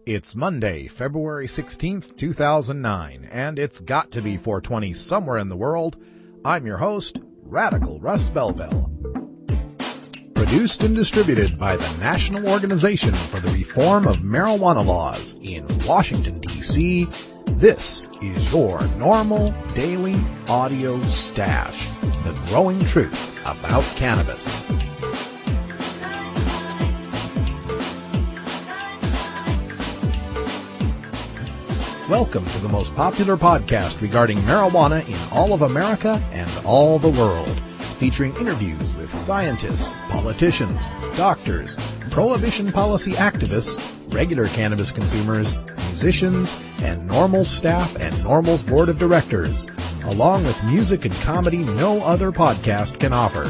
It's Monday, February 16th, 2009, and it's got to be 420 somewhere in the world. I'm your host, Radical Russ Belville. Produced and distributed by the National Organization for the Reform of Marijuana Laws in Washington, D.C., this is your NORML Daily Audio Stash, the growing truth about cannabis. Welcome to the most popular podcast regarding marijuana in all of America and all the world, featuring interviews with scientists, politicians, doctors, prohibition policy activists, regular cannabis consumers, musicians, and NORML staff and NORML's board of directors, along with music and comedy no other podcast can offer.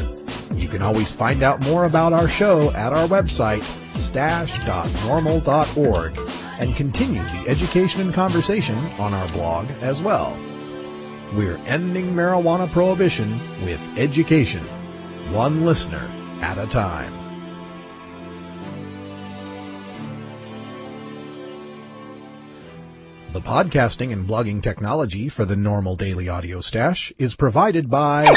You can always find out more about our show at our website, stash.norml.org, and continue the education and conversation on our blog as well. We're ending marijuana prohibition with education, one listener at a time. The podcasting and blogging technology for the NORML Daily Audio Stash is provided by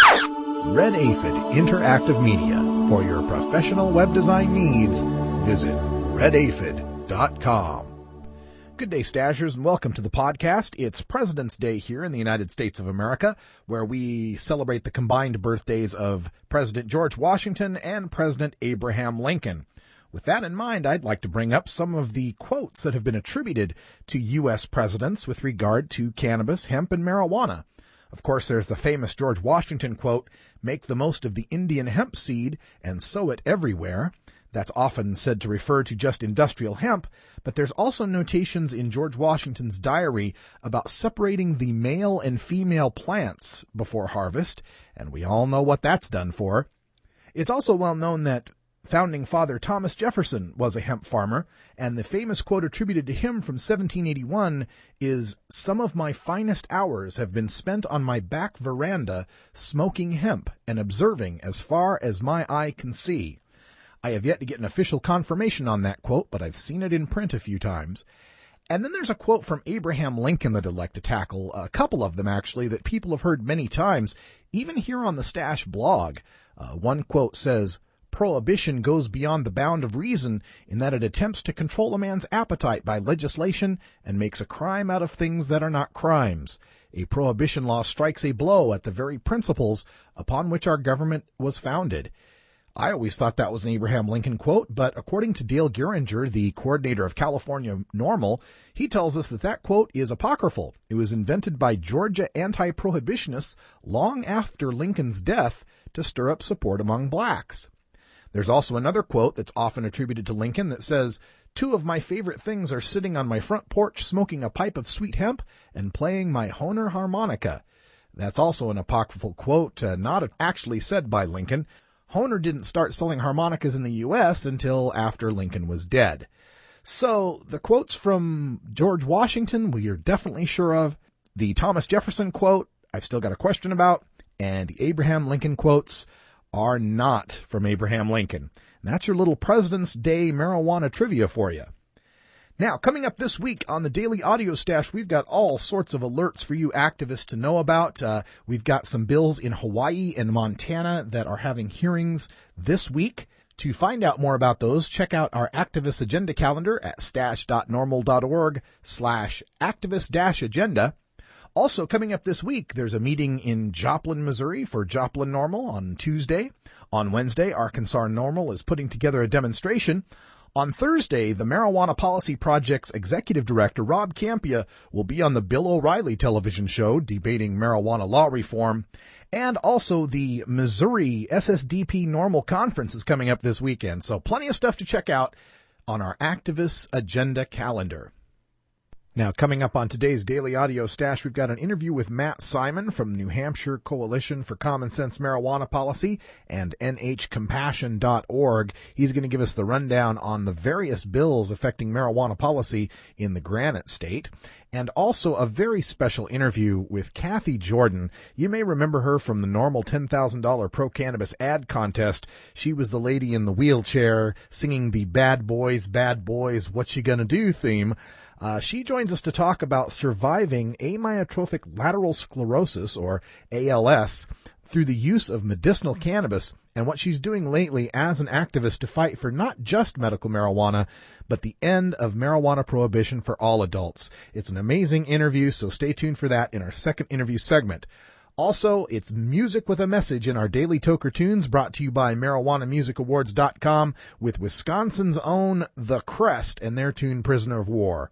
Red Aphid Interactive Media. For your professional web design needs, visit redaphid.com. Good day, Stashers, and welcome to the podcast. It's President's Day here in the United States of America, where we celebrate the combined birthdays of President George Washington and President Abraham Lincoln. With that in mind, I'd like to bring up some of the quotes that have been attributed to U.S. presidents with regard to cannabis, hemp, and marijuana. Of course, there's the famous George Washington quote, "Make the most of the Indian hemp seed and sow it everywhere." That's often said to refer to just industrial hemp, but there's also notations in George Washington's diary about separating the male and female plants before harvest, and we all know what that's done for. It's also well known that founding father Thomas Jefferson was a hemp farmer, and the famous quote attributed to him from 1781 is, "Some of my finest hours have been spent on my back veranda smoking hemp and observing as far as my eye can see." I have yet to get an official confirmation on that quote, but I've seen it in print a few times. And then there's a quote from Abraham Lincoln that I'd like to tackle, a couple of them actually, that people have heard many times, even here on the Stash blog. One quote says, "Prohibition goes beyond the bound of reason in that it attempts to control a man's appetite by legislation and makes a crime out of things that are not crimes. A prohibition law strikes a blow at the very principles upon which our government was founded." I always thought that was an Abraham Lincoln quote, but according to Dale Geringer, the coordinator of California NORML, he tells us that that quote is apocryphal. It was invented by Georgia anti-prohibitionists long after Lincoln's death to stir up support among blacks. There's also another quote that's often attributed to Lincoln that says, "Two of my favorite things are sitting on my front porch smoking a pipe of sweet hemp and playing my Hohner harmonica." That's also an apocryphal quote, not actually said by Lincoln. Hohner didn't start selling harmonicas in the U.S. until after Lincoln was dead. So the quotes from George Washington we are definitely sure of. The Thomas Jefferson quote I've still got a question about. And the Abraham Lincoln quotes are not from Abraham Lincoln. And that's your little President's Day marijuana trivia for you. Now, coming up this week on the Daily Audio Stash, we've got all sorts of alerts for you activists to know about. We've got some bills in Hawaii and Montana that are having hearings this week. To find out more about those, check out our activist agenda calendar at stash.norml.org/activist-agenda. Also, coming up this week, there's a meeting in Joplin, Missouri for Joplin NORML on Tuesday. On Wednesday, Arkansas NORML is putting together a demonstration. On Thursday, the Marijuana Policy Project's executive director, Rob Campia, will be on the Bill O'Reilly television show debating marijuana law reform. And also the Missouri SSDP NORML Conference is coming up this weekend. So plenty of stuff to check out on our activist agenda calendar. Now, coming up on today's Daily Audio Stash, we've got an interview with Matt Simon from New Hampshire Coalition for Common Sense Marijuana Policy and nhcompassion.org. He's going to give us the rundown on the various bills affecting marijuana policy in the Granite State, and also a very special interview with Kathy Jordan. You may remember her from the NORML $10,000 pro-cannabis ad contest. She was the lady in the wheelchair singing the Bad Boys, What You Gonna Do theme. She joins us to talk about surviving amyotrophic lateral sclerosis, or ALS, through the use of medicinal cannabis and what she's doing lately as an activist to fight for not just medical marijuana, but the end of marijuana prohibition for all adults. It's an amazing interview, so stay tuned for that in our second interview segment. Also, it's music with a message in our Daily Toker Tunes, brought to you by MarijuanaMusicAwards.com with Wisconsin's own The Crest and their tune Prisoner of War.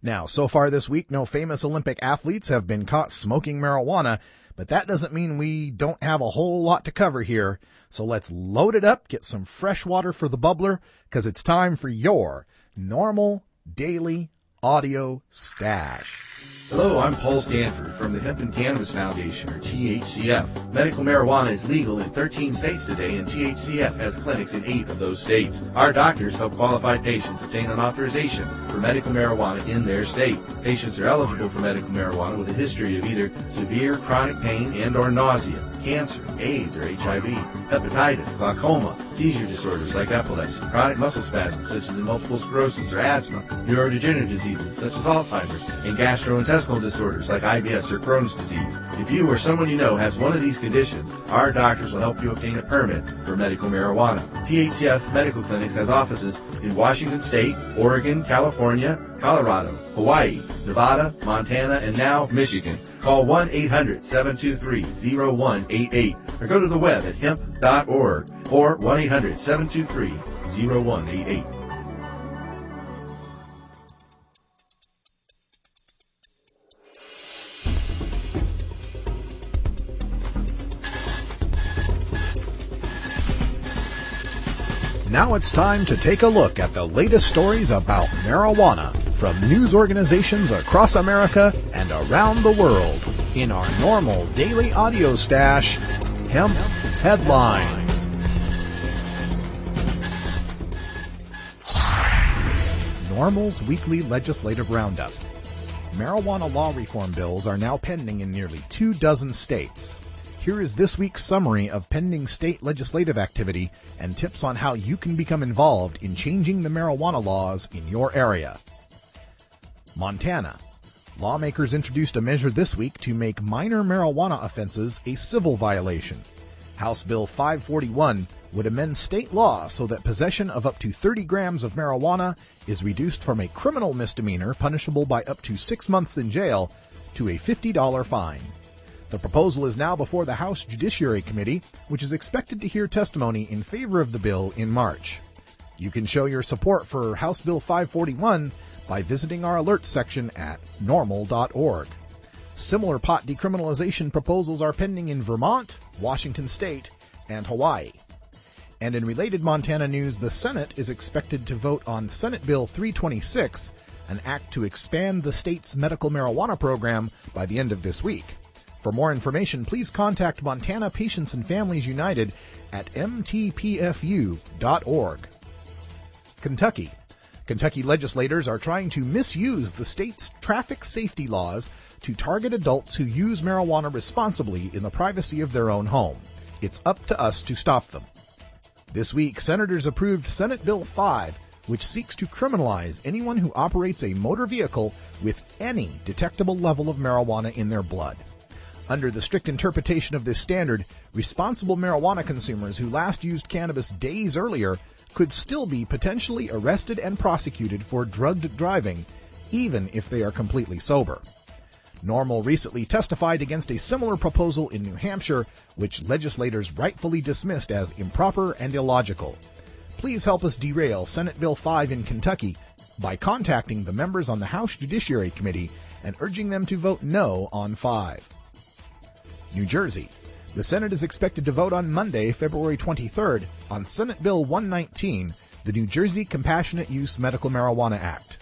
Now, so far this week, no famous Olympic athletes have been caught smoking marijuana, but that doesn't mean we don't have a whole lot to cover here. So let's load it up, get some fresh water for the bubbler, because it's time for your NORML Daily Audio Stash. Hello, I'm Paul Stanford from the Hemp and Cannabis Foundation, or THCF. Medical marijuana is legal in 13 states today, and THCF has clinics in 8 of those states. Our doctors help qualified patients obtain an authorization for medical marijuana in their state. Patients are eligible for medical marijuana with a history of either severe chronic pain and or nausea, cancer, AIDS or HIV, hepatitis, glaucoma, seizure disorders like epilepsy, chronic muscle spasms such as multiple sclerosis or asthma, neurodegenerative diseases such as Alzheimer's, and gastrointestinal disorders like IBS or Crohn's disease. If you or someone you know has one of these conditions, our doctors will help you obtain a permit for medical marijuana. THCF Medical Clinics has offices in Washington State, Oregon, California, Colorado, Hawaii, Nevada, Montana, and now Michigan. Call 1-800-723-0188 or go to the web at hemp.org or 1-800-723-0188. Now it's time to take a look at the latest stories about marijuana from news organizations across America and around the world in our NORML Daily Audio Stash, Hemp Headlines. NORML's weekly legislative roundup. Marijuana law reform bills are now pending in nearly 24 states. Here is this week's summary of pending state legislative activity and tips on how you can become involved in changing the marijuana laws in your area. Montana. Lawmakers introduced a measure this week to make minor marijuana offenses a civil violation. House Bill 541 would amend state law so that possession of up to 30 grams of marijuana is reduced from a criminal misdemeanor punishable by up to 6 months in jail to a $50 fine. The proposal is now before the House Judiciary Committee, which is expected to hear testimony in favor of the bill in March. You can show your support for House Bill 541 by visiting our alerts section at norml.org. Similar pot decriminalization proposals are pending in Vermont, Washington State, and Hawaii. And in related Montana news, the Senate is expected to vote on Senate Bill 326, an act to expand the state's medical marijuana program, by the end of this week. For more information, please contact Montana Patients and Families United at mtpfu.org. Kentucky. Kentucky legislators are trying to misuse the state's traffic safety laws to target adults who use marijuana responsibly in the privacy of their own home. It's up to us to stop them. This week, senators approved Senate Bill 5, which seeks to criminalize anyone who operates a motor vehicle with any detectable level of marijuana in their blood. Under the strict interpretation of this standard, responsible marijuana consumers who last used cannabis days earlier could still be potentially arrested and prosecuted for drugged driving, even if they are completely sober. NORML recently testified against a similar proposal in New Hampshire, which legislators rightfully dismissed as improper and illogical. Please help us derail Senate Bill 5 in Kentucky by contacting the members on the House Judiciary Committee and urging them to vote no on 5. New Jersey. The Senate is expected to vote on Monday, February 23rd, on Senate Bill 119, the New Jersey Compassionate Use Medical Marijuana Act.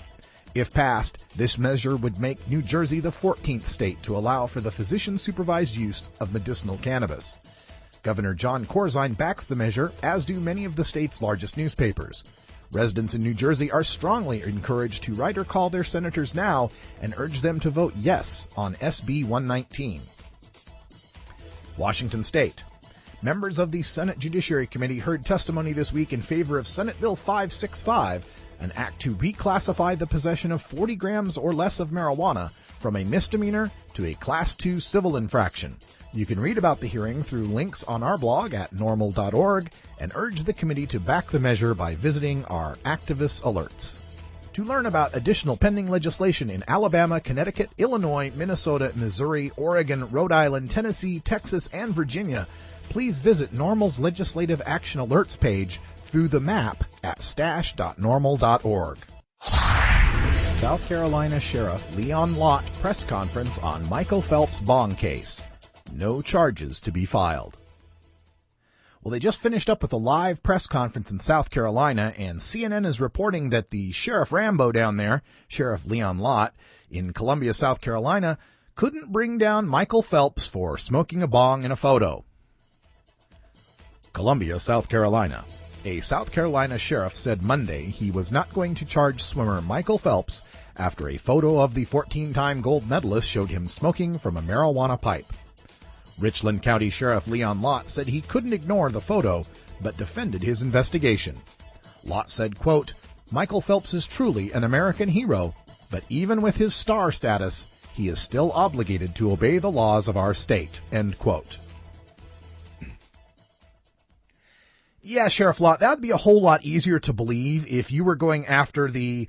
If passed, this measure would make New Jersey the 14th state to allow for the physician-supervised use of medicinal cannabis. Governor John Corzine backs the measure, as do many of the state's largest newspapers. Residents in New Jersey are strongly encouraged to write or call their senators now and urge them to vote yes on SB 119. Washington State. Members of the Senate Judiciary Committee heard testimony this week in favor of Senate Bill 565, an act to reclassify the possession of 40 grams or less of marijuana from a misdemeanor to a Class 2 civil infraction. You can read about the hearing through links on our blog at NORML.org and urge the committee to back the measure by visiting our activist alerts. To learn about additional pending legislation in Alabama, Connecticut, Illinois, Minnesota, Missouri, Oregon, Rhode Island, Tennessee, Texas, and Virginia, please visit NORML's Legislative Action Alerts page through the map at stash.norml.org. South Carolina Sheriff Leon Lott press conference on Michael Phelps' bong case. No charges to be filed. Well, they just finished up with a live press conference in South Carolina, and CNN is reporting that the Sheriff Rambo down there, Sheriff Leon Lott, in Columbia, South Carolina, couldn't bring down Michael Phelps for smoking a bong in a photo. Columbia, South Carolina. A South Carolina sheriff said Monday he was not going to charge swimmer Michael Phelps after a photo of the 14-time gold medalist showed him smoking from a marijuana pipe. Richland County Sheriff Leon Lott said he couldn't ignore the photo, but defended his investigation. Lott said, quote, "Michael Phelps is truly an American hero, but even with his star status, he is still obligated to obey the laws of our state," end quote. Yeah, Sheriff Lott, that would be a whole lot easier to believe if you were going after the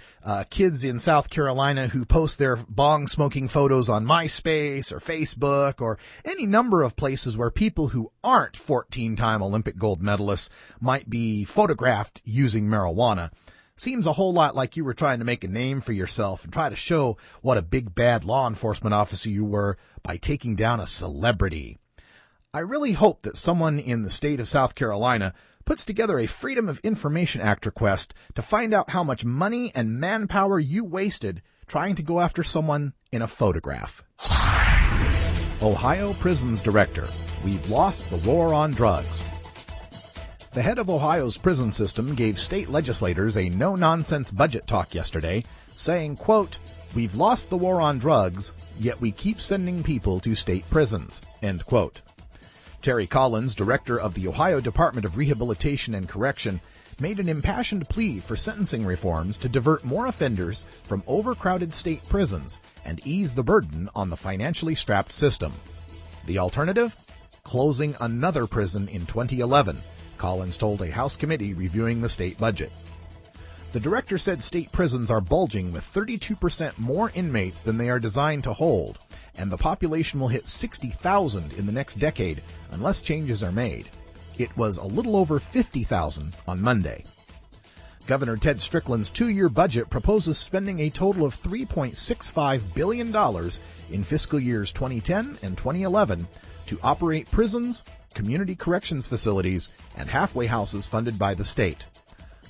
kids in South Carolina who post their bong-smoking photos on MySpace or Facebook or any number of places where people who aren't 14-time Olympic gold medalists might be photographed using marijuana. Seems a whole lot like you were trying to make a name for yourself and try to show what a big bad law enforcement officer you were by taking down a celebrity. I really hope that someone in the state of South Carolina puts together a Freedom of Information Act request to find out how much money and manpower you wasted trying to go after someone in a photograph. Ohio Prisons Director, we've lost the war on drugs. The head of Ohio's prison system gave state legislators a no-nonsense budget talk yesterday, saying, quote, "We've lost the war on drugs, yet we keep sending people to state prisons," end quote. Terry Collins, director of the Ohio Department of Rehabilitation and Correction, made an impassioned plea for sentencing reforms to divert more offenders from overcrowded state prisons and ease the burden on the financially strapped system. The alternative? Closing another prison in 2011, Collins told a House committee reviewing the state budget. The director said state prisons are bulging with 32% more inmates than they are designed to hold, and the population will hit 60,000 in the next decade unless changes are made. It was a little over 50,000 on Monday. Governor Ted Strickland's two-year budget proposes spending a total of $3.65 billion in fiscal years 2010 and 2011 to operate prisons, community corrections facilities, and halfway houses funded by the state.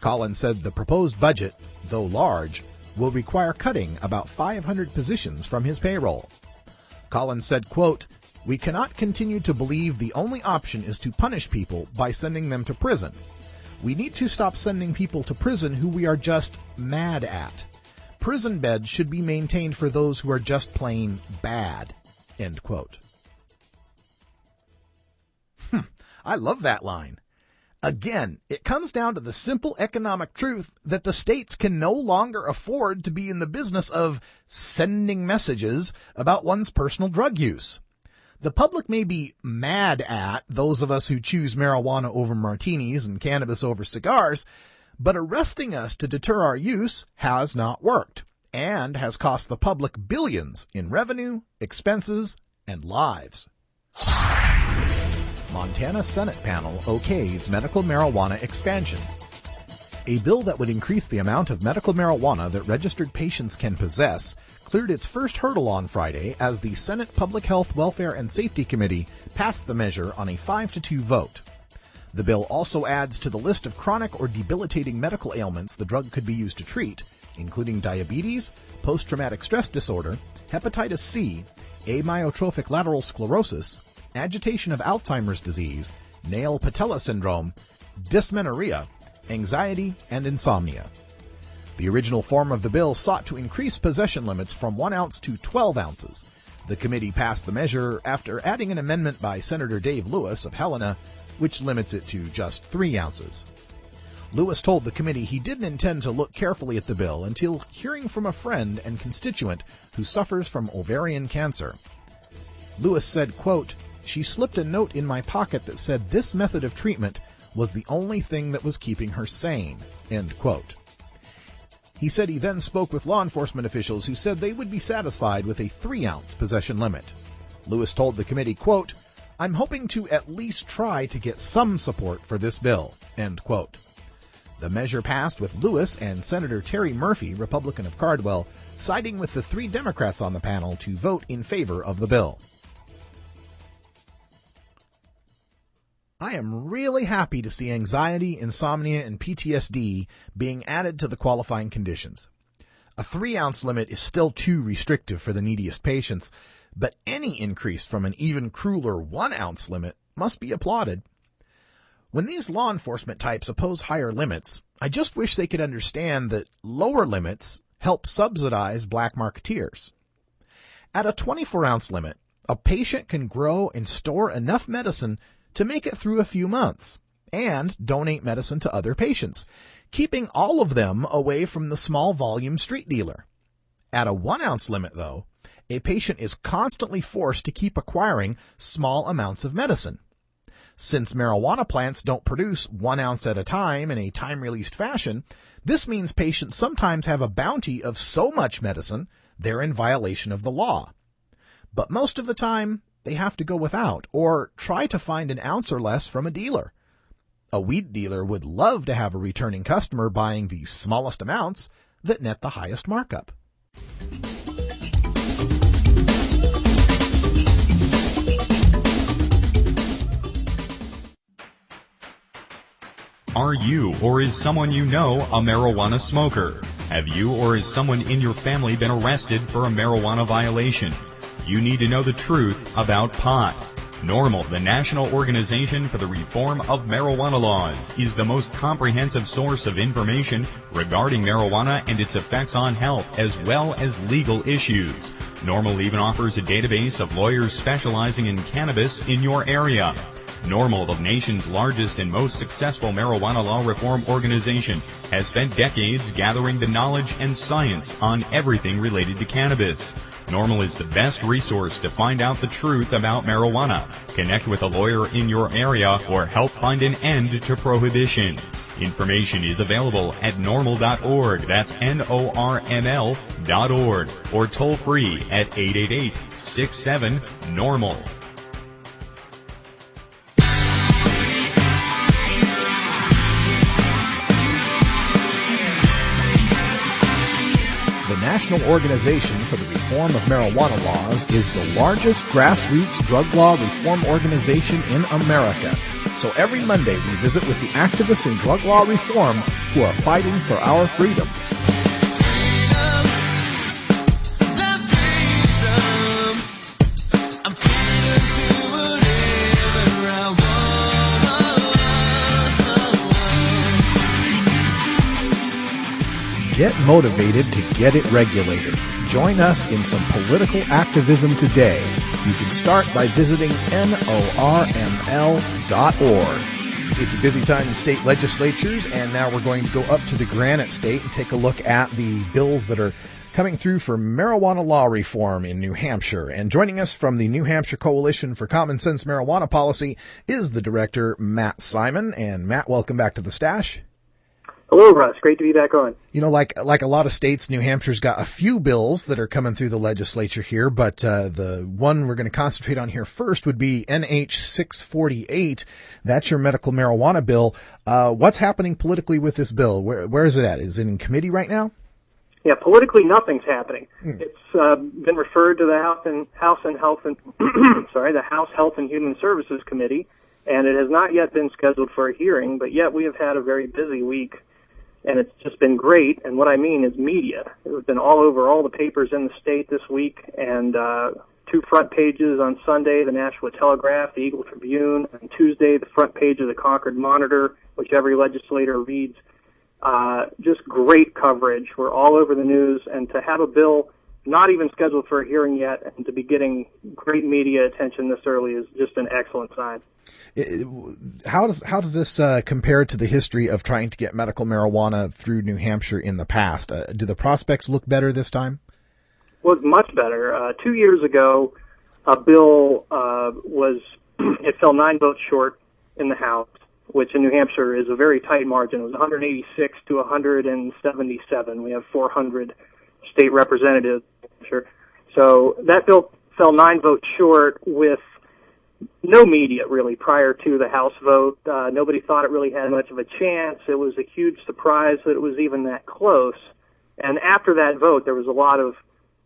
Collins said the proposed budget, though large, will require cutting about 500 positions from his payroll. Collins said, quote, "We cannot continue to believe the only option is to punish people by sending them to prison. We need to stop sending people to prison who we are just mad at. Prison beds should be maintained for those who are just plain bad," end quote. I love that line. Again, it comes down to the simple economic truth that the states can no longer afford to be in the business of sending messages about one's personal drug use. The public may be mad at those of us who choose marijuana over martinis and cannabis over cigars, but arresting us to deter our use has not worked and has cost the public billions in revenue, expenses, and lives. Montana Senate panel okays medical marijuana expansion. A bill that would increase the amount of medical marijuana that registered patients can possess cleared its first hurdle on Friday as the Senate Public Health, Welfare, and Safety Committee passed the measure on a 5-2 vote. The bill also adds to the list of chronic or debilitating medical ailments the drug could be used to treat, including diabetes, post-traumatic stress disorder, hepatitis C, amyotrophic lateral sclerosis, agitation of Alzheimer's disease, nail patella syndrome, dysmenorrhea, anxiety, and insomnia. The original form of the bill sought to increase possession limits from 1 ounce to 12 ounces. The committee passed the measure after adding an amendment by Senator Dave Lewis of Helena, which limits it to just 3 ounces. Lewis told the committee he didn't intend to look carefully at the bill until hearing from a friend and constituent who suffers from ovarian cancer. Lewis said, quote, "She slipped a note in my pocket that said this method of treatment was the only thing that was keeping her sane," end quote. He said he then spoke with law enforcement officials who said they would be satisfied with a 3-ounce possession limit. Lewis told the committee, quote, "I'm hoping to at least try to get some support for this bill," end quote. The measure passed with Lewis and Senator Terry Murphy, Republican of Cardwell, siding with the 3 Democrats on the panel to vote in favor of the bill. I am really happy to see anxiety, insomnia, and PTSD being added to the qualifying conditions. A 3-ounce limit is still too restrictive for the neediest patients, but any increase from an even crueler 1-ounce limit must be applauded. When these law enforcement types oppose higher limits, I just wish they could understand that lower limits help subsidize black marketeers. At a 24-ounce limit, a patient can grow and store enough medicine to make it through a few months and donate medicine to other patients, keeping all of them away from the small volume street dealer. At a 1-ounce limit, though, a patient is constantly forced to keep acquiring small amounts of medicine. Since marijuana plants don't produce 1 ounce at a time in a time-released fashion, this means patients sometimes have a bounty of so much medicine they're in violation of the law. But most of the time, they have to go without or try to find an ounce or less from a dealer. A weed dealer would love to have a returning customer buying the smallest amounts that net the highest markup. Are you or is someone you know a marijuana smoker? Have you or is someone in your family been arrested for a marijuana violation? You need to know the truth about pot. NORML, the National Organization for the Reform of Marijuana Laws, is the most comprehensive source of information regarding marijuana and its effects on health, as well as legal issues. NORML even offers a database of lawyers specializing in cannabis in your area. NORML, the nation's largest and most successful marijuana law reform organization, has spent decades gathering the knowledge and science on everything related to cannabis. NORML is the best resource to find out the truth about marijuana, connect with a lawyer in your area, or help find an end to prohibition. Information is available at norml.org, that's NORML.org, or toll free at 888-67-NORML. The National Organization for the Reform of Marijuana Laws is the largest grassroots drug law reform organization in America. So every Monday we visit with the activists in drug law reform who are fighting for our freedom. Get motivated to get it regulated. Join us in some political activism today. You can start by visiting NORML.org. It's a busy time in state legislatures, and now we're going to go up to the Granite State and take a look at the bills that are coming through for marijuana law reform in New Hampshire. And joining us from the New Hampshire Coalition for Common Sense Marijuana Policy is the director, Matt Simon. And Matt, welcome back to the Stash. Hello, Russ. Great to be back on. You know, like a lot of states, New Hampshire's got a few bills that are coming through the legislature here, but the one we're going to concentrate on here first would be NH 648. That's your medical marijuana bill. What's happening politically with this bill? Where is it at? Is it in committee right now? Yeah, politically nothing's happening. It's been referred to the House Health and Human Services Committee, and it has not yet been scheduled for a hearing. But yet we have had a very busy week and it's just been great. And what I mean is media. It's been all over all the papers in the state this week, and 2 front pages on Sunday, the Nashua Telegraph, the Eagle Tribune, and Tuesday, the front page of the Concord Monitor, which every legislator reads. Just great coverage. We're all over the news, and to have a bill not even scheduled for a hearing yet and to be getting great media attention this early is just an excellent sign. How does this compare to the history of trying to get medical marijuana through New Hampshire in the past? Do the prospects look better this time? Well, it's much better. 2 years ago, a bill it fell 9 votes short in the House, which in New Hampshire is a very tight margin. It was 186 to 177. We have 400 state representatives. So that bill fell 9 votes short with no media really prior to the House vote. Nobody thought it really had much of a chance. It was a huge surprise that it was even that close. And after that vote, there was a lot of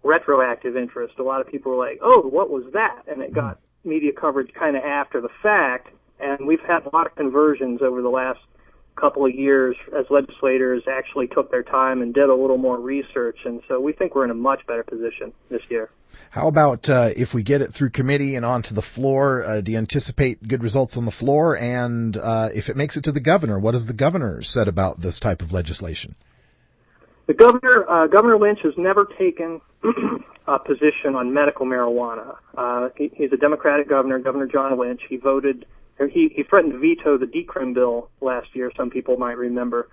retroactive interest. A lot of people were like, oh, what was that? And it got media coverage kind of after the fact. And we've had a lot of conversions over the last couple of years as legislators actually took their time and did a little more research. And so we think we're in a much better position this year. How about if we get it through committee and onto the floor? Do you anticipate good results on the floor? And if it makes it to the governor, what has the governor said about this type of legislation? The Governor Lynch has never taken a position on medical marijuana. He's a Democratic governor, Governor John Lynch. He threatened to veto the decrim bill last year, some people might remember.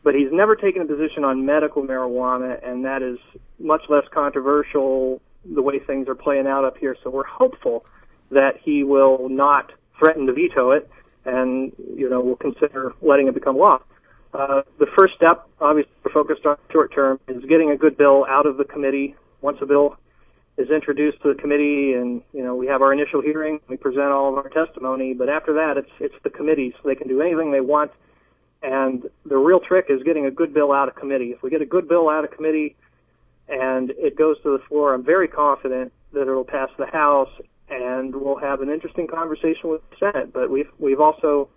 But he's never taken a position on medical marijuana, and that is much less controversial the way things are playing out up here. So we're hopeful that he will not threaten to veto it, and, we'll consider letting it become law. The first step, obviously, we're focused on short term, is getting a good bill out of the committee. Once a bill is introduced to the committee and, we have our initial hearing, we present all of our testimony, but after that, it's the committees. They can do anything they want, and the real trick is getting a good bill out of committee. If we get a good bill out of committee and it goes to the floor, I'm very confident that it'll pass the House, and we'll have an interesting conversation with the Senate. But we've also,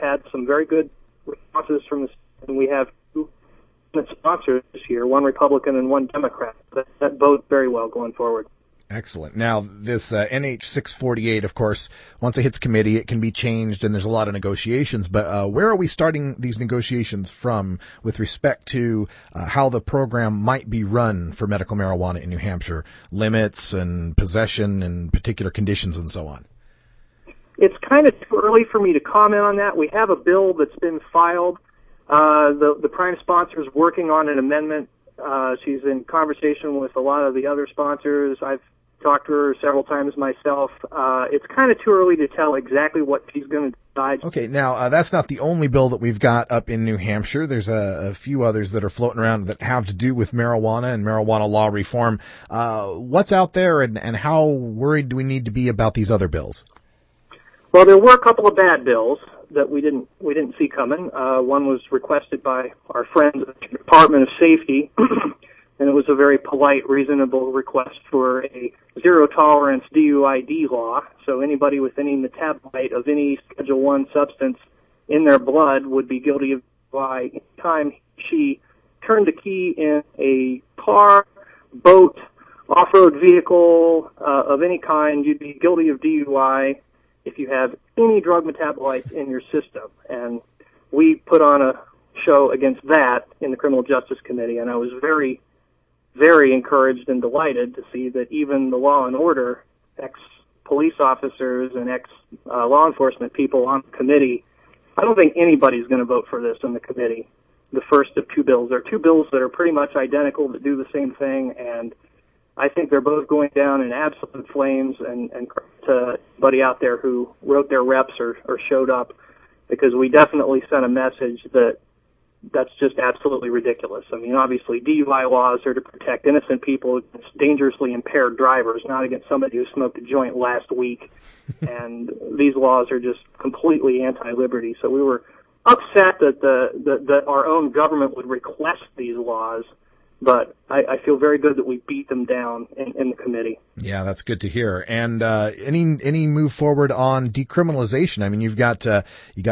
had some very good responses from the Senate, and we have 2 sponsors this year, 1 Republican and 1 Democrat. That bodes very well going forward. Excellent. Now, this NH 648, of course, once it hits committee, it can be changed, and there's a lot of negotiations. But where are we starting these negotiations from with respect to how the program might be run for medical marijuana in New Hampshire, limits and possession and particular conditions and so on? It's kind of too early for me to comment on that. We have a bill that's been filed. The prime sponsor is working on an amendment. She's in conversation with a lot of the other sponsors. I've talked to her several times myself. It's kind of too early to tell exactly what she's going to decide. Okay, now that's not the only bill that we've got up in New Hampshire. There's a few others that are floating around that have to do with marijuana and marijuana law reform. What's out there, and how worried do we need to be about these other bills? Well, there were a couple of bad bills that we didn't see coming. One was requested by our friends at the Department of Safety, and it was a very polite, reasonable request for a zero-tolerance DUID law. So anybody with any metabolite of any Schedule I substance in their blood would be guilty of DUI any time she turned a key in a car, boat, off-road vehicle of any kind. You'd be guilty of DUI if you have any drug metabolites in your system. And we put on a show against that in the Criminal Justice Committee, and I was very, very encouraged and delighted to see that even the law and order, ex-police officers and ex-law enforcement people on the committee, I don't think anybody's going to vote for this in the committee, the first of 2 bills. There are 2 bills that are pretty much identical that do the same thing, and I think they're both going down in absolute flames, and to anybody out there who wrote their reps or showed up, because we definitely sent a message that's just absolutely ridiculous. I mean, obviously, DUI laws are to protect innocent people against dangerously impaired drivers, not against somebody who smoked a joint last week. And these laws are just completely anti-liberty. So we were upset that our own government would request these laws But I feel very good that we beat them down in the committee. Yeah, that's good to hear. And any move forward on decriminalization? I mean, you got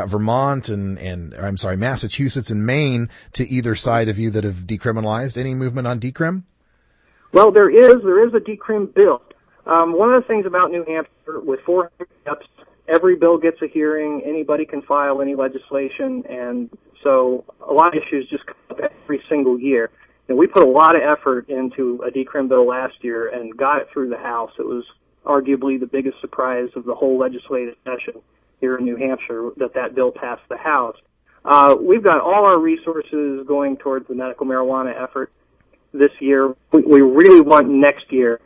Vermont and Massachusetts and Maine to either side of you that have decriminalized. Any movement on decrim? Well, there is a decrim bill. One of the things about New Hampshire, with 400 steps, every bill gets a hearing. Anybody can file any legislation, and so a lot of issues just come up every single year. And we put a lot of effort into a decrim bill last year and got it through the House. It was arguably the biggest surprise of the whole legislative session here in New Hampshire that bill passed the House. We've got all our resources going towards the medical marijuana effort this year. We really want next year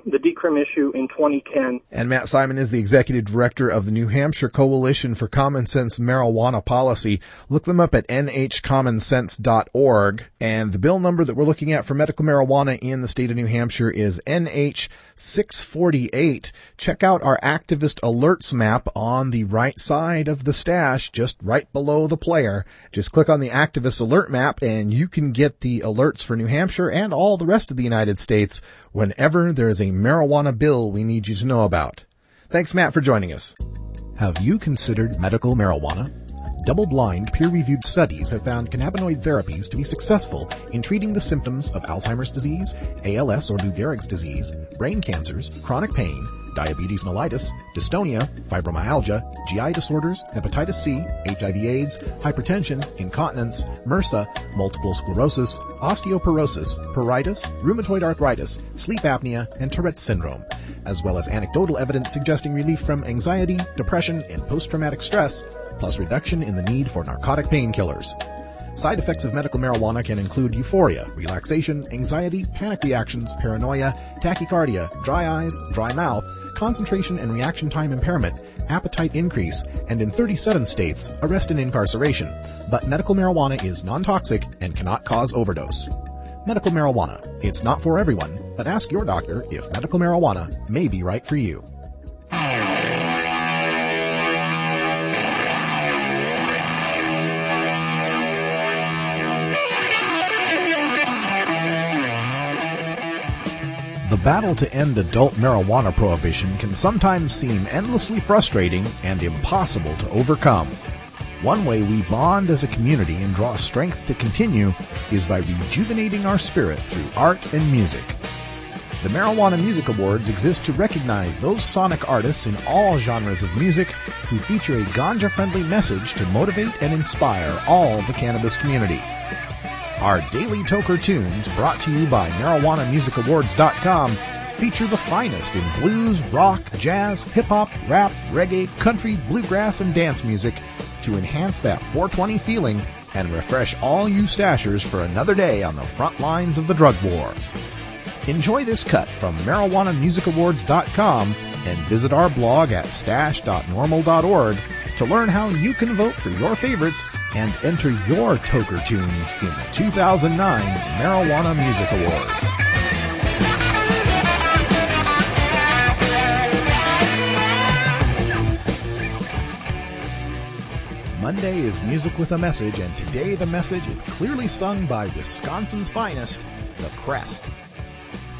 the decrim issue in 2010. And Matt Simon is the executive director of the New Hampshire Coalition for Common Sense Marijuana Policy. Look them up at nhcommonsense.org. And the bill number that we're looking at for medical marijuana in the state of New Hampshire is NH 648. Check out our activist alerts map on the right side of the stash, just right below the player. Just click on the activist alert map and you can get the alerts for New Hampshire and all the rest of the United States whenever there's a marijuana bill we need you to know about. Thanks, Matt, for joining us. Have you considered medical marijuana? Double-blind, peer-reviewed studies have found cannabinoid therapies to be successful in treating the symptoms of Alzheimer's disease, ALS or Lou Gehrig's disease, brain cancers, chronic pain, diabetes mellitus, dystonia, fibromyalgia, GI disorders, hepatitis C, HIV/AIDS, hypertension, incontinence, MRSA, multiple sclerosis, osteoporosis, pruritus, rheumatoid arthritis, sleep apnea, and Tourette's syndrome, as well as anecdotal evidence suggesting relief from anxiety, depression, and post-traumatic stress, plus reduction in the need for narcotic painkillers. Side effects of medical marijuana can include euphoria, relaxation, anxiety, panic reactions, paranoia, tachycardia, dry eyes, dry mouth, concentration and reaction time impairment, appetite increase, and in 37 states, arrest and incarceration. But medical marijuana is non-toxic and cannot cause overdose. Medical marijuana. It's not for everyone, but ask your doctor if medical marijuana may be right for you. The battle to end adult marijuana prohibition can sometimes seem endlessly frustrating and impossible to overcome. One way we bond as a community and draw strength to continue is by rejuvenating our spirit through art and music. The Marijuana Music Awards exist to recognize those sonic artists in all genres of music who feature a ganja-friendly message to motivate and inspire all the cannabis community. Our daily Toker tunes, brought to you by MarijuanaMusicAwards.com, feature the finest in blues, rock, jazz, hip-hop, rap, reggae, country, bluegrass, and dance music to enhance that 420 feeling and refresh all you stashers for another day on the front lines of the drug war. Enjoy this cut from MarijuanaMusicAwards.com and visit our blog at stash.normal.org to learn how you can vote for your favorites and enter your Toker tunes in the 2009 Marijuana Music Awards. Monday is Music with a Message, and today the message is clearly sung by Wisconsin's finest, The Crest.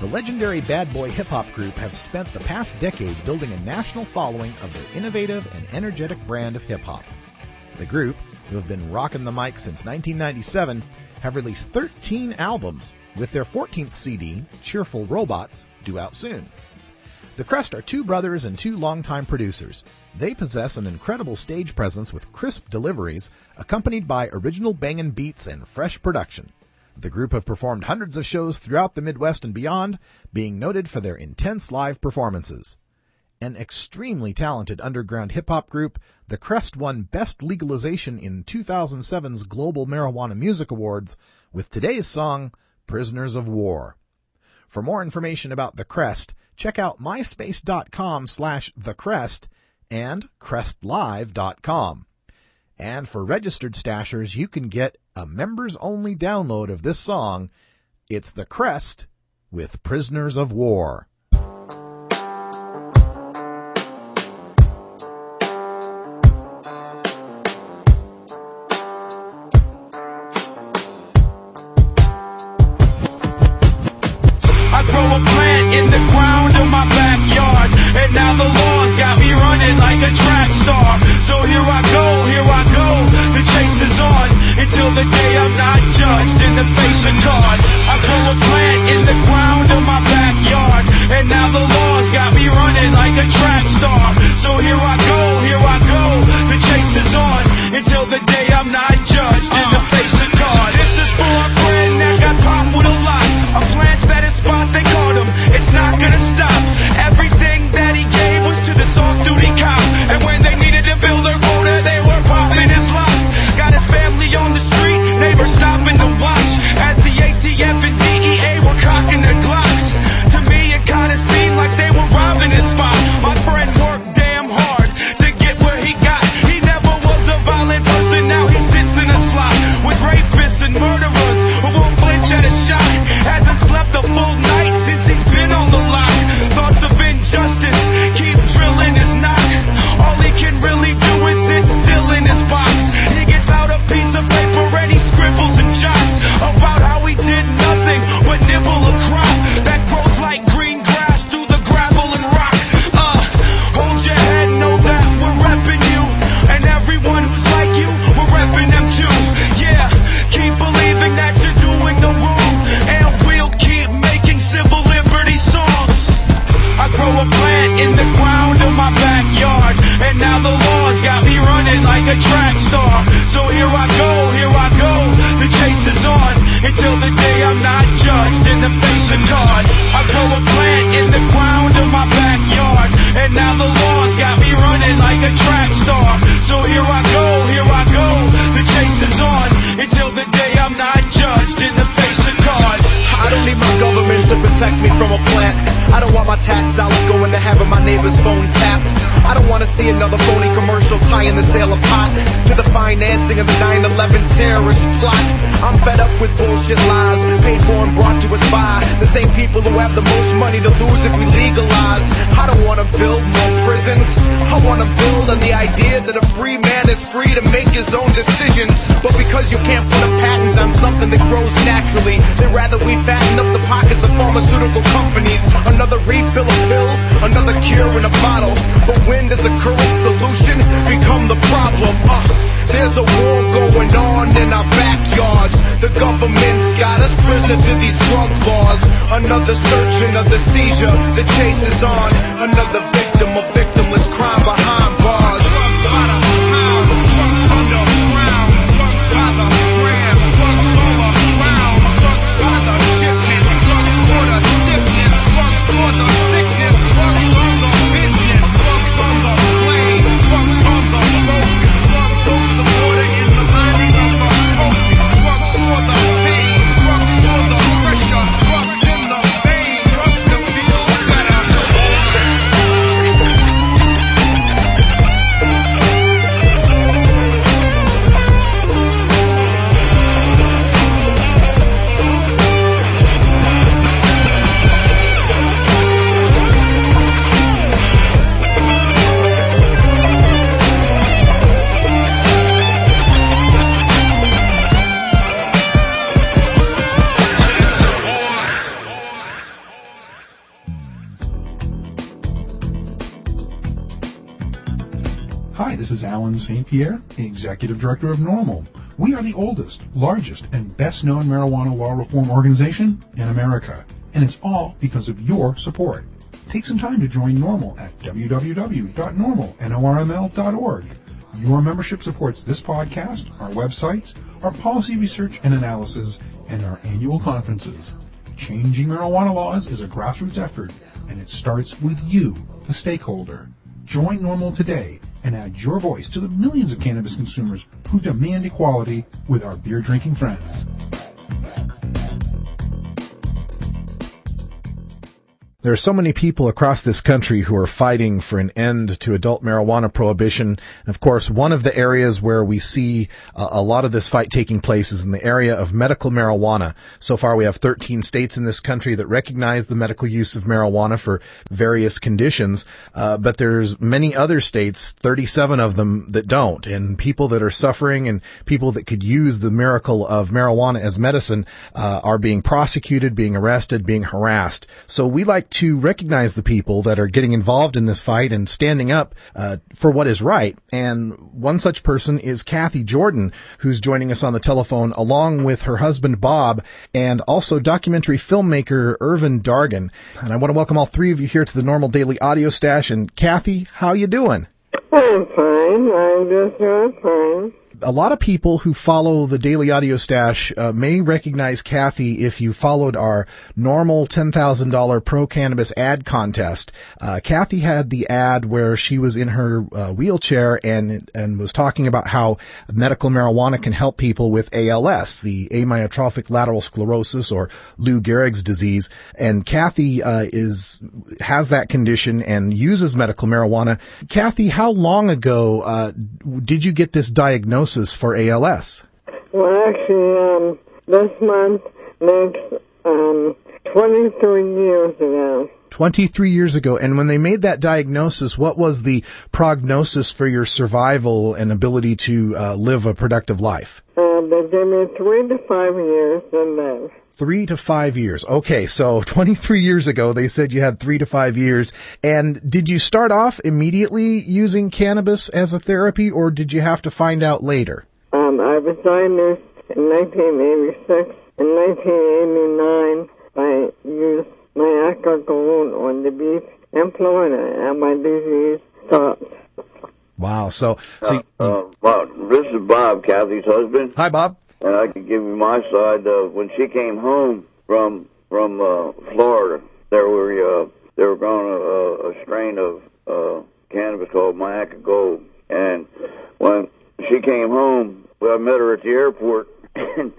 The legendary bad boy hip-hop group have spent the past decade building a national following of their innovative and energetic brand of hip-hop. The group, who have been rocking the mic since 1997, have released 13 albums, with their 14th CD, Cheerful Robots, due out soon. The Crest are two brothers and two longtime producers. They possess an incredible stage presence with crisp deliveries, accompanied by original bangin' beats and fresh production. The group have performed hundreds of shows throughout the Midwest and beyond, being noted for their intense live performances. An extremely talented underground hip-hop group, the Crest won Best Legalization in 2007's Global Marijuana Music Awards with today's song, Prisoners of War. For more information about the Crest, check out myspace.com/thecrest and crestlive.com. And for registered stashers, you can get a members-only download of this song. It's The Crest with Prisoners of War. I grow a plant in the ground of my backyard, and now the law's got me running like a track star. So here I go, the chase is on, until the day I'm not judged in the face of God. I grow a plant in the ground of my backyard, and now the law's got me running like a track star. So here I go, the chase is on, until the day I'm not judged in the face of God. This is for a friend that got popped with a lot. A plant's at a spot, they called him, it's not gonna stop. Everything that he gave was to this off-duty cop, and when they needed to fill their quota, they were popping his locks. Got his family on the street, neighbors stopping to watch, as the ATF and DEA were cocking their Glocks. To me it kinda seemed like they were robbing his spot. My friend worked damn hard to get where he got. He never was a violent person, now he sits in a slot with rapists and murderers who won't flinch at a shot. Hasn't slept a full night since he's been on the lock. Thoughts of injustice keep drilling his knock. All he can really do is sit still in his box. He gets out a piece of paper and he scribbles and jots about how he did nothing but nibble a crop that grows like green grass through the gravel and rock. Hold your head, know that we're repping you, and everyone who's like you, we're repping them too. Yeah, keep believing that you're doing the wrong, and we'll keep making civil liberty songs. I grow a plant in the ground of my backyard, and now the law's got me running like a track star. So here I go, the chase is on, until the day I'm not judged in the face of God. I grow a plant in the ground of my backyard, and now the law's got me running like a track star. So here I go, the chase is on, until the day I'm not judged in the face of God. I don't need my government to protect me from a plant. I don't want my tax dollars going to having my neighbor's phone tapped. I don't want to see another phony commercial tying the sale of pot to the financing of the 9/11 terrorist plot. I'm fed up with bullshit lies, paid for and brought to us by the same people who have the most money to lose if we legalize. I don't want to build more prisons. I want to build on the idea that a free man is free to make his own decisions. But because you can't put a patent on something that grows naturally, they'd rather we fatten up the pockets of pharmaceutical companies. Another refill of pills, another cure in a bottle. But when does the current solution become the problem? There's a war going on in our backyards. The government's got us prisoner to these drug laws. Another search, another seizure, the chase is on. Another victim of victimless crime behind bars. Hi, this is Alan St. Pierre, Executive Director of NORML. We are the oldest, largest, and best-known marijuana law reform organization in America, and it's all because of your support. Take some time to join NORML at www.norml.org. Your membership supports this podcast, our websites, our policy research and analysis, and our annual conferences. Changing marijuana laws is a grassroots effort, and it starts with you, the stakeholder. Join NORML today and add your voice to the millions of cannabis consumers who demand equality with our beer-drinking friends. There are so many people across this country who are fighting for an end to adult marijuana prohibition. And of course, one of the areas where we see a lot of this fight taking place is in the area of medical marijuana. So far, we have 13 states in this country that recognize the medical use of marijuana for various conditions. But there's many other states, 37 of them, that don't. And people that are suffering and people that could use the miracle of marijuana as medicine are being prosecuted, being arrested, being harassed. So we like to recognize the people that are getting involved in this fight and standing up for what is right. And one such person is Kathy Jordan, who's joining us on the telephone along with her husband Bob and also documentary filmmaker Irvin Dargan. And I want to welcome all three of you here to the Normal Daily Audio Stash. And Kathy, how you doing? I'm fine. I'm just doing fine. A lot of people who follow the Daily Audio Stash may recognize Kathy if you followed our NORML $10,000 pro cannabis ad contest. Kathy had the ad where she was in her wheelchair and was talking about how medical marijuana can help people with ALS, the amyotrophic lateral sclerosis, or Lou Gehrig's disease. And Kathy has that condition and uses medical marijuana. Kathy, how long ago did you get this diagnosis for ALS? Well, actually, this month makes 23 years ago. 23 years ago. And when they made that diagnosis, what was the prognosis for your survival and ability to live a productive life? They gave me 3 to 5 years to live. 3 to 5 years. Okay, so 23 years ago, they said you had 3 to 5 years. And did you start off immediately using cannabis as a therapy, or did you have to find out later? I was diagnosed in 1986. In 1989, I used my Acre Gold on the beach in Florida, and my disease stopped. Wow. So well, this is Bob, Kathy's husband. Hi, Bob. And I can give you my side. When she came home from Florida, they were growing a strain of cannabis called Mayaca Gold. And when she came home, I met her at the airport, and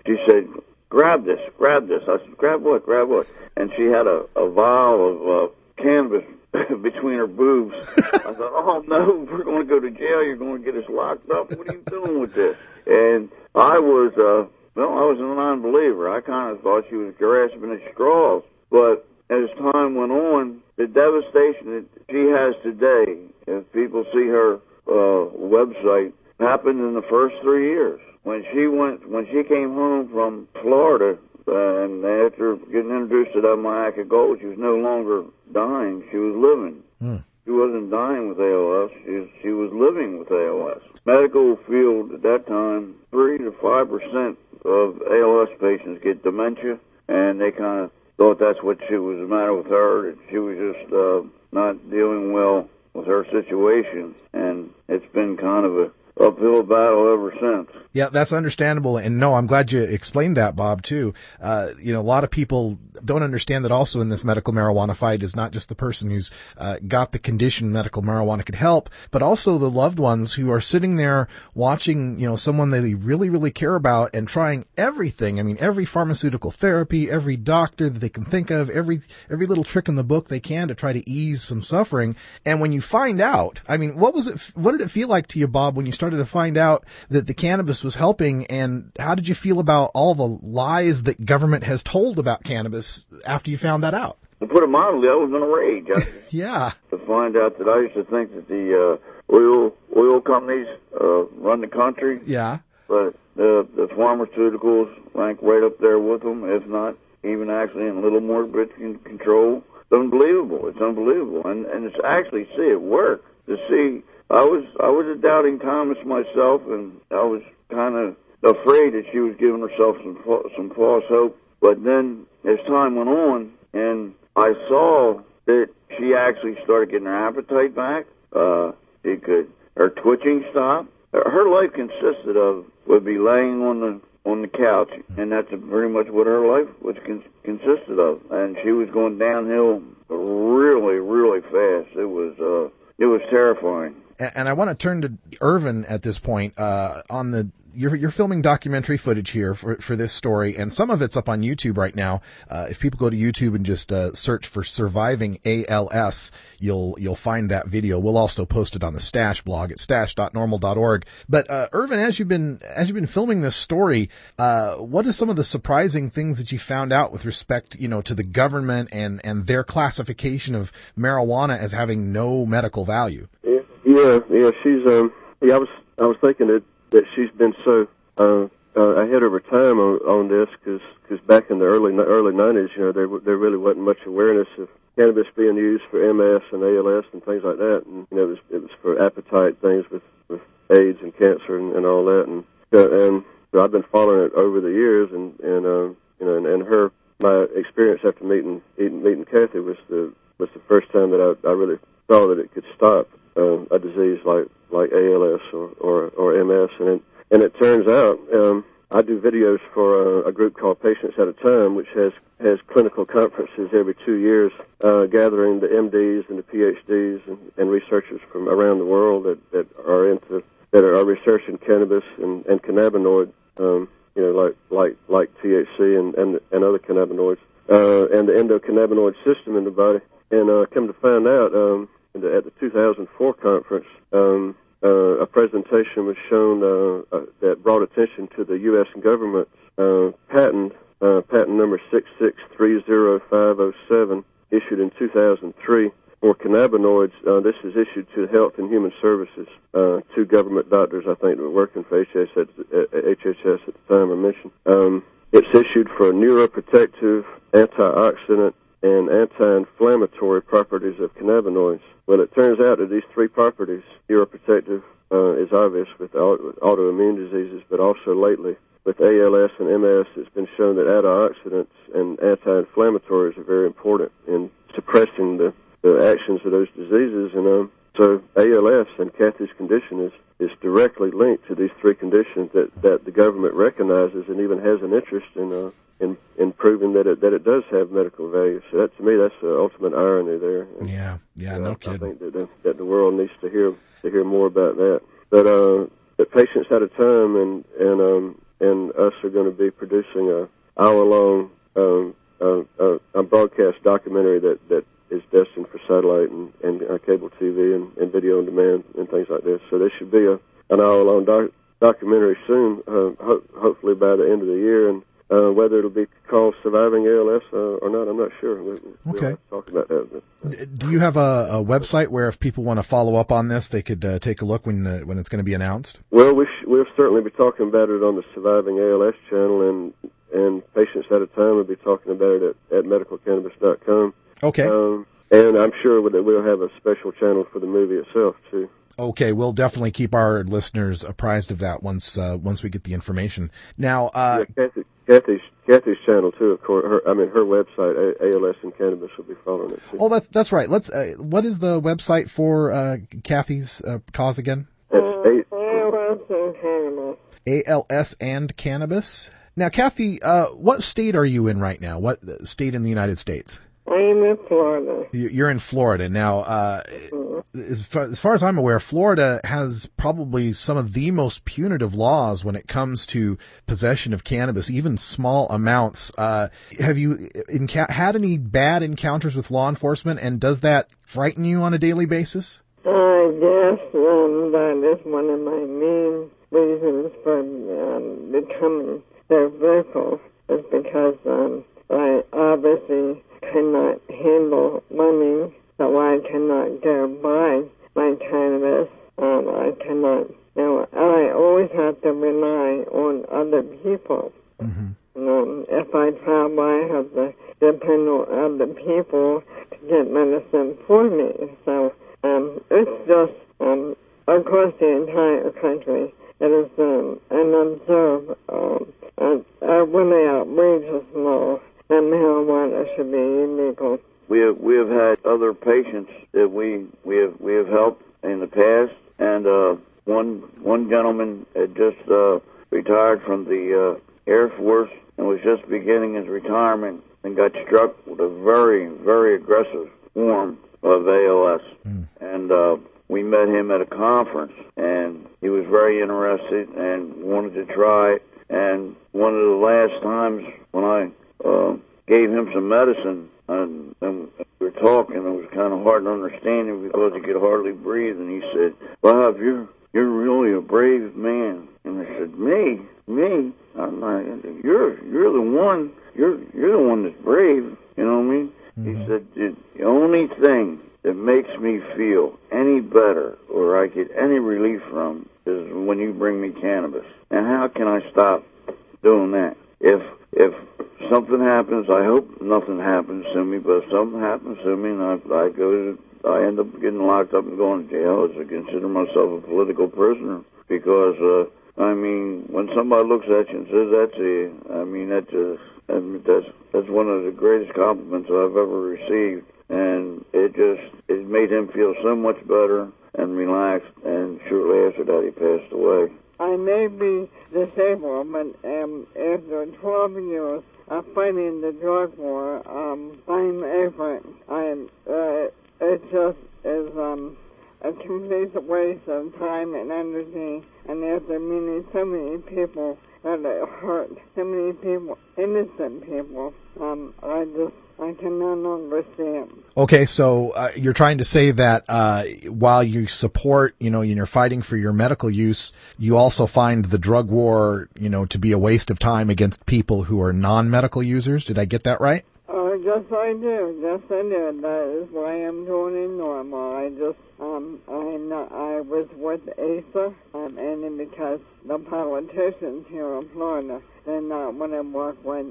she said, "Grab this." I said, "Grab what? Grab what?" And she had a vial of cannabis between her boobs. I thought, "Oh no, we're going to go to jail. You're going to get us locked up. What are you doing with this?" And I was a non-believer. I kind of thought she was grasping at straws. But as time went on, the devastation that she has today, if people see her website, happened in the first 3 years. When she came home from Florida, and after getting introduced to that Mayaca Gold, she was no longer dying. She was living. She wasn't dying with ALS. She was living with ALS. Medical field at that time, 3 to 5% of ALS patients get dementia, and they kind of thought that's what was the matter with her. That she was just not dealing well with her situation, and it's been kind of a uphill battle ever since. Yeah, that's understandable. And no, I'm glad you explained that, Bob, too. A lot of people don't understand that also in this medical marijuana fight is not just the person who's got the condition medical marijuana could help, but also the loved ones who are sitting there watching, someone they really, really care about and trying everything. I mean, every pharmaceutical therapy, every doctor that they can think of, every little trick in the book they can to try to ease some suffering. And when you find out, I mean, what did it feel like to you, Bob, when you started to find out that the cannabis was helping, and how did you feel about all the lies that government has told about cannabis after you found that out? To put it mildly, I was in a rage. Yeah. To find out that I used to think that the oil companies run the country. Yeah. But the pharmaceuticals rank right up there with them, if not even actually in a little more bit control. It's unbelievable. It's unbelievable. And it's actually see it work. To see, I was a doubting Thomas myself, and I was kind of afraid that she was giving herself some false hope. But then as time went on, and I saw that she actually started getting her appetite back. Her twitching stopped. Her life consisted of would be laying on the couch, and that's pretty much what her life was consisted of. And she was going downhill really, really fast. It was terrifying. And I want to turn to Irvin at this point on the you're filming documentary footage here for this story, and some of it's up on YouTube right now. If people go to YouTube and just search for Surviving ALS, you'll find that video. We'll also post it on the Stash blog at stash.normal.org. But Irvin, as you've been filming this story, what are some of the surprising things that you found out with respect, to the government and their classification of marijuana as having no medical value? Yeah. She's I was thinking that she's been so ahead of her time on this because back in the early 90s, there really wasn't much awareness of cannabis being used for MS and ALS and things like that, and it was for appetite things with AIDS and cancer and all that, and so I've been following it over the years, and my experience after meeting Kathy was the first time that I really saw that it could stop a disease like ALS or MS, and it turns out I do videos for a group called Patients at a Time, which has clinical conferences every 2 years, gathering the MDs and the PhDs and researchers from around the world that are researching cannabis and cannabinoids, like THC and other cannabinoids, and the endocannabinoid system in the body. And come to find out, at the 2004 conference, a presentation was shown that brought attention to the U.S. government's patent number 6630507, issued in 2003 for cannabinoids. This is issued to Health and Human Services, two government doctors, I think, that were working for HHS at the time I mentioned. It's issued for neuroprotective, antioxidant, and anti-inflammatory properties of cannabinoids. Well, it turns out that these three properties, neuroprotective is obvious with autoimmune diseases, but also lately with ALS and MS, it's been shown that antioxidants and anti-inflammatories are very important in suppressing the actions of those diseases. And so ALS and Kathy's condition is directly linked to these three conditions that the government recognizes and even has an interest in proving that it does have medical value. So that, to me, that's the ultimate irony there. And, no kidding. I think that the world needs to hear more about that. But Patients at a Time and us are going to be producing a hour-long a broadcast documentary that is destined for satellite and cable TV and video on demand and things like this. So there should be an hour-long documentary soon, hopefully by the end of the year, and whether it'll be called Surviving ALS or not, I'm not sure. We'll have to talk about that. Do you have a website where if people want to follow up on this, they could take a look when it's going to be announced? Well, we'll certainly be talking about it on the Surviving ALS channel, and Patients at a Time will be talking about it at medicalcannabis.com. Okay. And I'm sure that we'll have a special channel for the movie itself, too. Okay, we'll definitely keep our listeners apprised of that once we get the information. Now, Kathy's channel too. Of course, her website, ALS and Cannabis, will be following it too. Oh, that's right. Let's. What is the website for Kathy's cause again? ALS and Cannabis. ALS and Cannabis. Now, Kathy, what state are you in right now? What state in the United States? I'm in Florida. You're in Florida. Now, as far as I'm aware, Florida has probably some of the most punitive laws when it comes to possession of cannabis, even small amounts. Have you had any bad encounters with law enforcement, and does that frighten you on a daily basis? I guess that is one of my main reasons for becoming so vocal, is because I obviously cannot handle money, so I cannot go buy my cannabis. I cannot, I always have to rely on other people. Mm-hmm. If I travel, I have to depend on other people to get medicine for me. So it's just, across the entire country, it is an unobserved, a really outrageous law that marijuana should be illegal. We have had other patients that we have helped in the past, and one gentleman had just retired from the Air Force and was just beginning his retirement and got struck with a very, very aggressive form of ALS. And we met him at a conference, and he was very interested and wanted to try it. And one of the last times when I gave him some medicine, and we were talking, it was kind of hard to understand him because he could hardly breathe. And he said, "Bob, you're really a brave man." And I said, "Me? I'm like, you're the one. You're the one that's brave. You know what I mean?" Mm-hmm. He said, "The only thing that makes me feel any better or I get any relief from is when you bring me cannabis. And how can I stop doing that? If something happens, I hope nothing happens to me, but if something happens to me and I end up getting locked up and going to jail, I consider myself a political prisoner because, when somebody looks at you and says that to you, that's one of the greatest compliments I've ever received. And it made him feel so much better and relaxed, and shortly after that he passed away. I may be disabled, but after 12 years of fighting the drug war, I'm able. It just is a complete waste of time and energy, and after meeting so many people that it hurt, so many people, innocent people, I can no longer see them. Okay, so you're trying to say that while you support, and you're fighting for your medical use, you also find the drug war, to be a waste of time against people who are non-medical users. Did I get that right? Yes, I do. Yes, I do. That is why I'm doing NORML. I was with ASA, and because the politicians here in Florida, they're not want to work with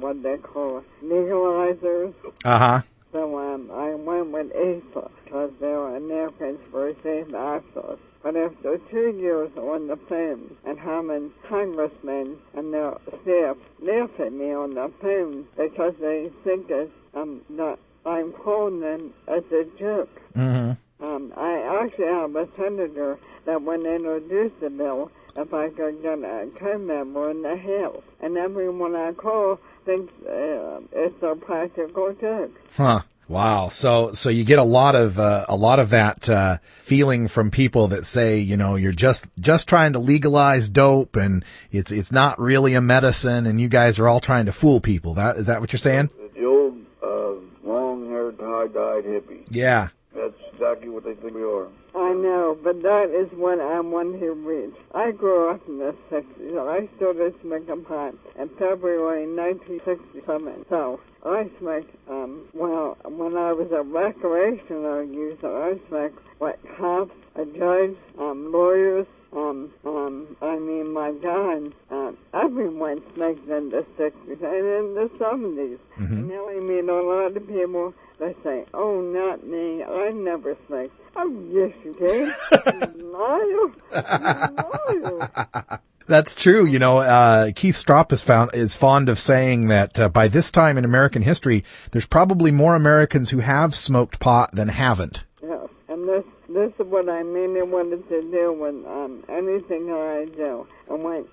what they call legalizers. Uh-huh. So I went with ASA because they're Americans for Safe Access. But after 2 years on the phone and having congressmen and their staff laugh at me on the phone because they think that I'm calling them as a joke. Mm-hmm. I actually have a senator that when they introduced the bill, if I could get a co-member in the House, and everyone I call thinks it's a practical joke. Huh. Wow. So you get a lot of that feeling from people that say, you're just trying to legalize dope and it's not really a medicine and you guys are all trying to fool people. Is that what you're saying? The old long-haired, tie-dyed hippie. Yeah. That's exactly what they think we are. I know, but that is what I want to reach. I grew up in the 60s. I started smoking pot in February 1967. So I smoked, when I was a recreational user, I smoked cops, a judge, lawyers, my God, everyone smoked in the 60s and in the 70s. Mm-hmm. And now I meet a lot of people that say, "Oh, not me, I never smoked." Oh, yes, you did. Liar. That's true. Keith Stroup is fond of saying that by this time in American history, there's probably more Americans who have smoked pot than haven't. Yes, and this is what I mainly wanted to do with anything that I do. And when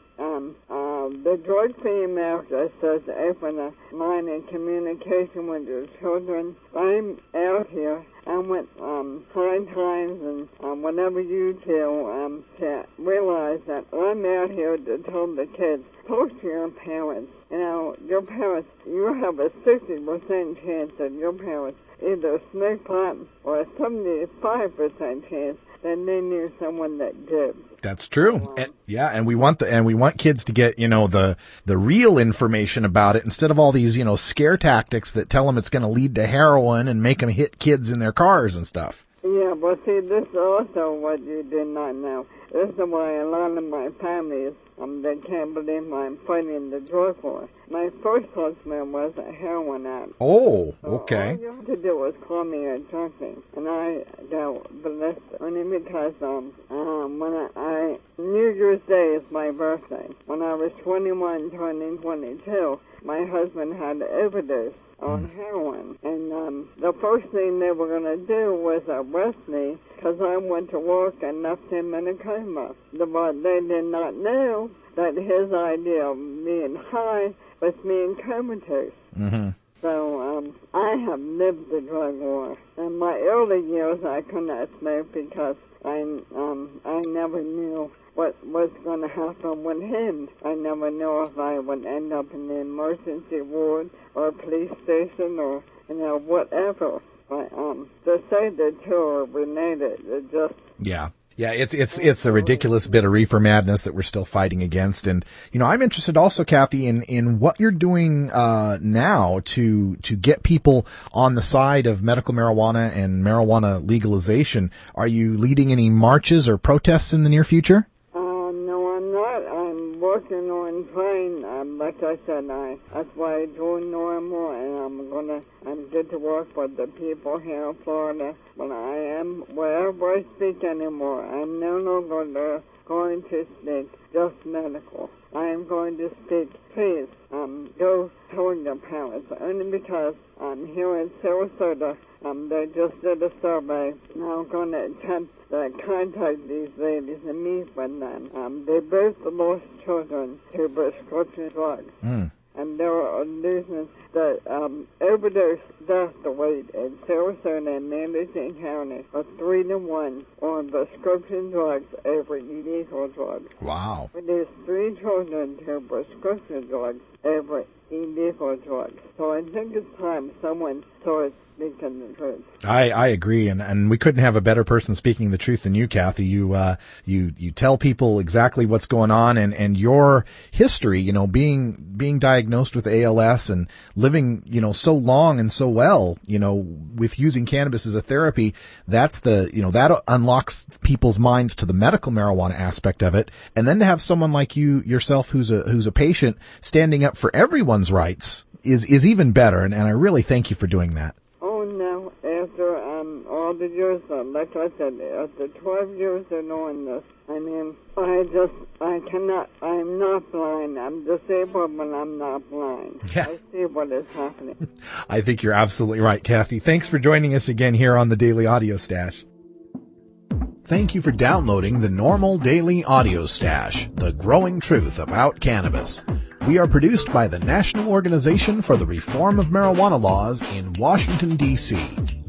the Drug Free America says open a line of communication with your children, I'm out here. I went 5 times and whenever you do to realize that I'm out here to tell the kids, talk to your parents. Your parents, you have a 60% chance that your parents either smoke pot or a 75% chance that they knew someone that did. That's true. And we want kids to get, the real information about it instead of all these, scare tactics that tell them it's going to lead to heroin and make them hit kids in their cars and stuff. Yeah, but see, this is also what you did not know. This is why a lot of my families, they can't believe I'm fighting the drug war. My first husband was a heroin addict. Oh, okay. All you have to do was call me a junkie, and I go ballistic. Only because when New Year's Day is my birthday. When I was 21, turning 22, my husband had an overdose on heroin. And the first thing they were going to do was arrest me because I went to work and left him in a coma. But they did not know that his idea of being high was being comatose. Mm-hmm. So I have lived the drug war. In my early years, I could not smoke because I never knew what was going to happen with him. I never knew if I would end up in the emergency ward or a police station or, whatever. But to say the two are related, it just... Yeah. Yeah, it's a ridiculous bit of reefer madness that we're still fighting against. And, I'm interested also, Kathy, in what you're doing now to get people on the side of medical marijuana and marijuana legalization. Are you leading any marches or protests in the near future? No, I'm not. I'm working on trying. Like I said, that's why I joined NORML, and I'm good to work with the people here in Florida. But I am, wherever I speak anymore, I'm no longer going to speak just medical. I am going to speak, please, go tell your parents, only because here in Sarasota, they just did a survey, and I'm going to attempt to contact these ladies and meet with them. They both lost children to prescription drugs. And there are losing the overdose death rate in Sarasota and Manatee County are 3-1 on prescription drugs over illegal drugs. Wow. There's 3 children to prescription drugs over illegal drugs. So I think it's time someone starts speaking the truth. I agree, and we couldn't have a better person speaking the truth than you, Kathy. You tell people exactly what's going on, and your history, being diagnosed with ALS and living, so long and so well, with using cannabis as a therapy, that's that unlocks people's minds to the medical marijuana aspect of it. And then to have someone like you yourself, who's a patient, standing up for everyone's rights is even better. And I really thank you for doing that. Oh, no. After all the years, like I said, after 12 years of doing this, I'm not blind. I'm disabled, but I'm not blind. Yeah. I see what is happening. I think you're absolutely right, Kathy. Thanks for joining us again here on the Daily Audio Stash. Thank you for downloading the NORML Daily Audio Stash, the growing truth about cannabis. We are produced by the National Organization for the Reform of Marijuana Laws in Washington, D.C.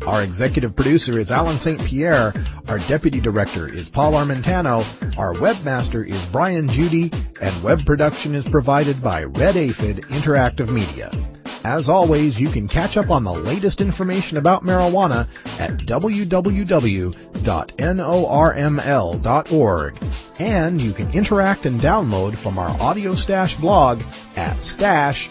Our executive producer is Alan St. Pierre. Our deputy director is Paul Armentano. Our webmaster is Brian Judy. And web production is provided by Red Aphid Interactive Media. As always, you can catch up on the latest information about marijuana at www.norml.org. And you can interact and download from our Audio Stash blog at stash.norml.org.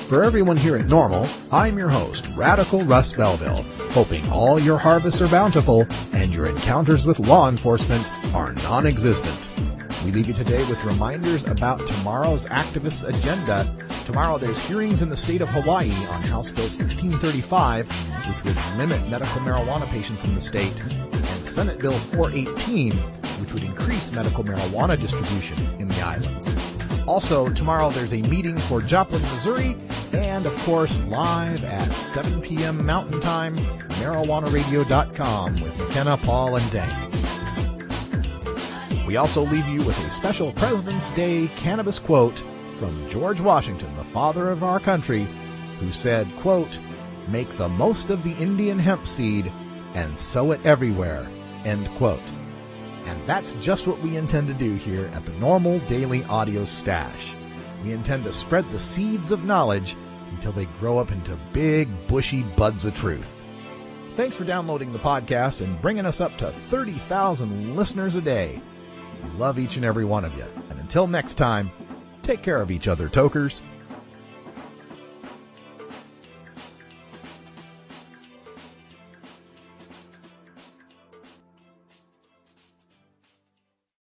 For everyone here at NORML, I'm your host, Radical Russ Belville, hoping all your harvests are bountiful and your encounters with law enforcement are non-existent. We leave you today with reminders about tomorrow's activists' agenda. Tomorrow there's hearings in the state of Hawaii on House Bill 1635, which would limit medical marijuana patients in the state, and Senate Bill 418, which would increase medical marijuana distribution in the islands. Also, tomorrow there's a meeting for Joplin, Missouri, and, of course, live at 7 p.m. Mountain Time, marijuanaradio.com with McKenna, Paul, and Dan. We also leave you with a special President's Day cannabis quote from George Washington, the father of our country, who said, quote, "Make the most of the Indian hemp seed and sow it everywhere," end quote. And that's just what we intend to do here at the NORML Daily Audio Stash. We intend to spread the seeds of knowledge until they grow up into big, bushy buds of truth. Thanks for downloading the podcast and bringing us up to 30,000 listeners a day. We love each and every one of you. And until next time, take care of each other, tokers.